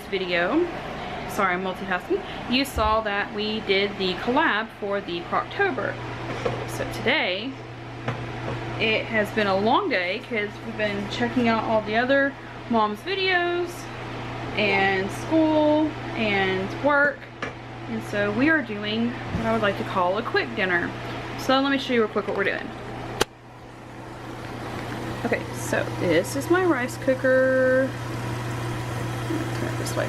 yesterday's video, sorry I'm multitasking, you saw that we did the collab for the Croctober. So today, it has been a long day because we've been checking out all the other mom's videos and school and work. And so we are doing what I would like to call a quick dinner. So let me show you real quick what we're doing. Okay, so this is my rice cooker. Turn it this way.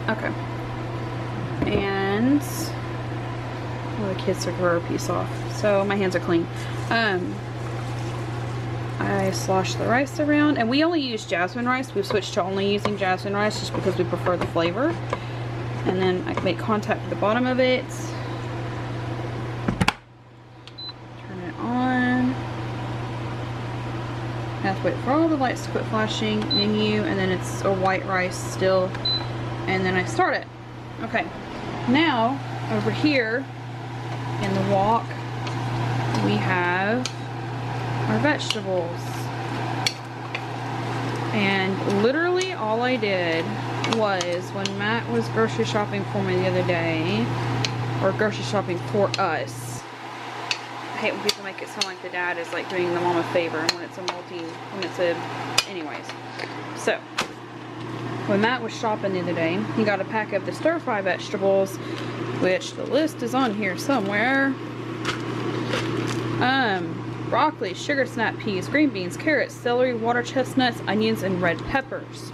Okay. And well, the kids took her piece off, so my hands are clean. I sloshed the rice around, and we only use jasmine rice. We've switched to only using jasmine rice just because we prefer the flavor. And then I make contact with the bottom of it. Turn it on. I have to wait for all the lights to quit flashing. Menu, and then it's a white rice still. And then I start it. Okay. Now, over here in the wok, we have our vegetables. And literally all I did was, when Matt was grocery shopping for me the other day, or grocery shopping for us, I hate when people make it sound like the dad is like doing the mom a favor when it's anyways. So, when Matt was shopping the other day, he got a pack of the stir-fry vegetables, which the list is on here somewhere. Broccoli, sugar snap peas, green beans, carrots, celery, water chestnuts, onions, and red peppers.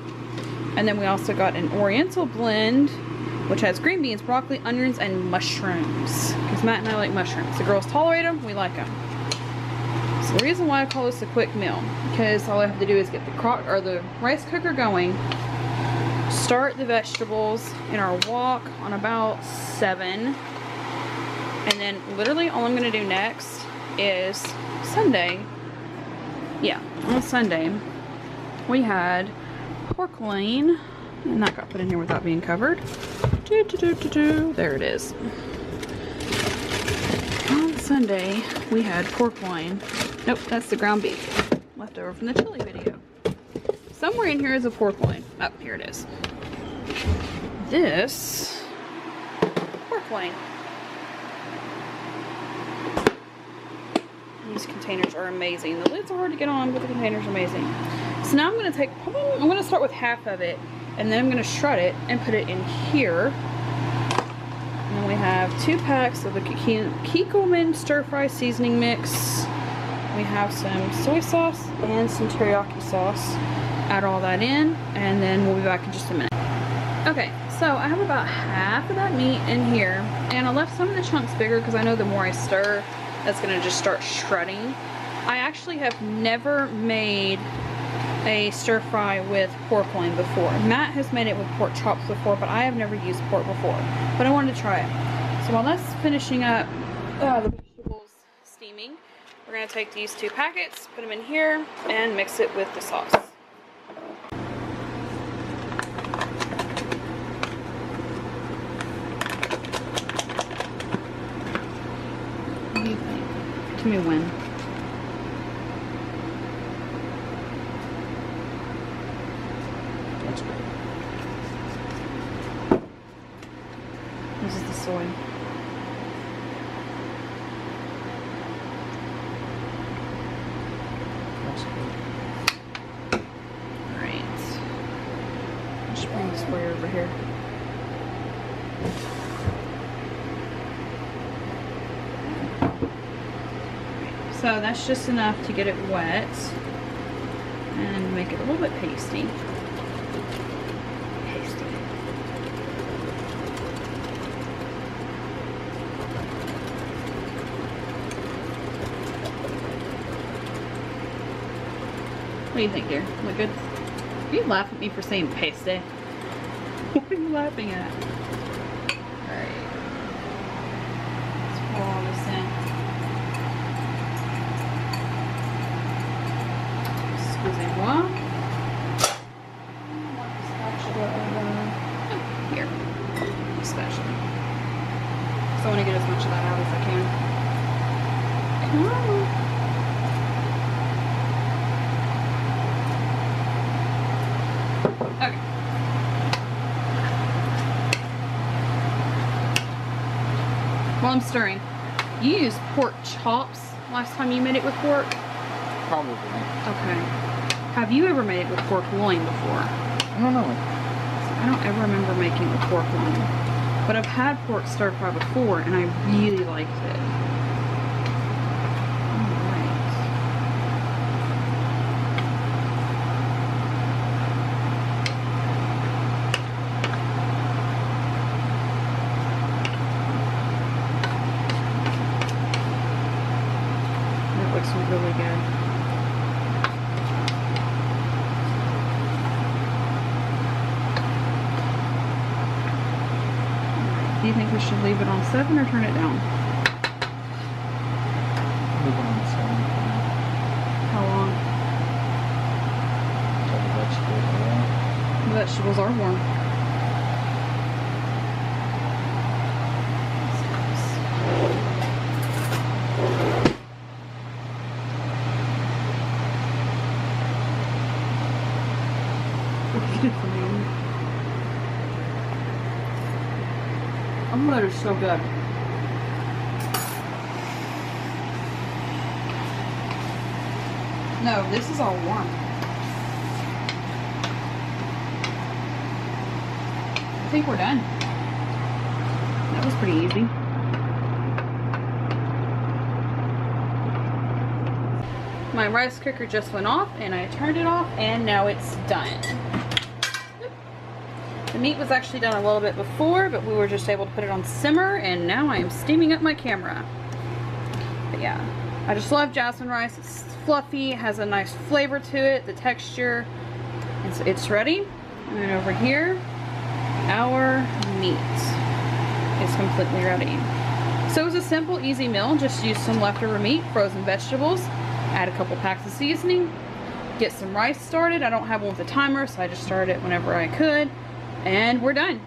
And then we also got an Oriental blend, which has green beans, broccoli, onions, and mushrooms. Because Matt and I like mushrooms. The girls tolerate them, we like them. So the reason why I call this a quick meal, because all I have to do is get the rice cooker going, start the vegetables in our wok on about 7, and then literally all I'm going to do next is Sunday. Yeah, on Sunday we had pork loin, and that got put in here without being covered. There it is. On Sunday we had pork loin. Nope, that's the ground beef left over from the chili video. Somewhere in here is a pork loin. Oh, here it is. This pork loin. These containers are amazing. The lids are hard to get on, but the containers are amazing. So now I'm going to start with half of it, and then I'm going to shred it and put it in here. And then we have 2 packs of the Kikkoman stir-fry seasoning mix. We have some soy sauce and some teriyaki sauce. Add all that in, and then we'll be back in just a minute. Okay, so I have about half of that meat in here, and I left some of the chunks bigger because I know the more I stir, that's going to just start shredding. I actually have never made a stir fry with pork loin before. Matt has made it with pork chops before, but I have never used pork before. But I wanted to try it. So while that's finishing up the vegetables steaming, we're going to take these 2 packets, put them in here, and mix it with the sauce. What do you think? Tell me when. That's good. This is the soy. That's good. Alright. Just bring the soy over here. So that's just enough to get it wet and make it a little bit pasty. What do you think, dear? Look good? Are you laughing at me for saying pasty? What are you laughing at? Alright. Let's pour all this in. Excusez-moi. Here. Spatula. So I want to get as much of that out as I can. Come on. Okay. While I'm stirring, you used pork chops last time you made it with pork? Probably. Okay. Have you ever made it with pork loin before? I don't know. I don't ever remember making it with pork loin. But I've had pork stir fry before and I really liked it. That looks really good. Do you think we should leave it on 7 or turn it down? Leave it on 7. How long? Until the vegetables are warm. The vegetables are warm. Oh, that is so good. No, this is all warm. I think we're done. That was pretty easy. My rice cooker just went off and I turned it off and now it's done. The meat was actually done a little bit before, but we were just able to put it on simmer, and now I am steaming up my camera. But yeah, I just love jasmine rice. It's fluffy, has a nice flavor to it, the texture, and so it's ready. And then over here, our meat is completely ready. So it was a simple, easy meal. Just use some leftover meat, frozen vegetables, add a couple packs of seasoning, get some rice started. I don't have one with a timer, so I just started it whenever I could. And we're done.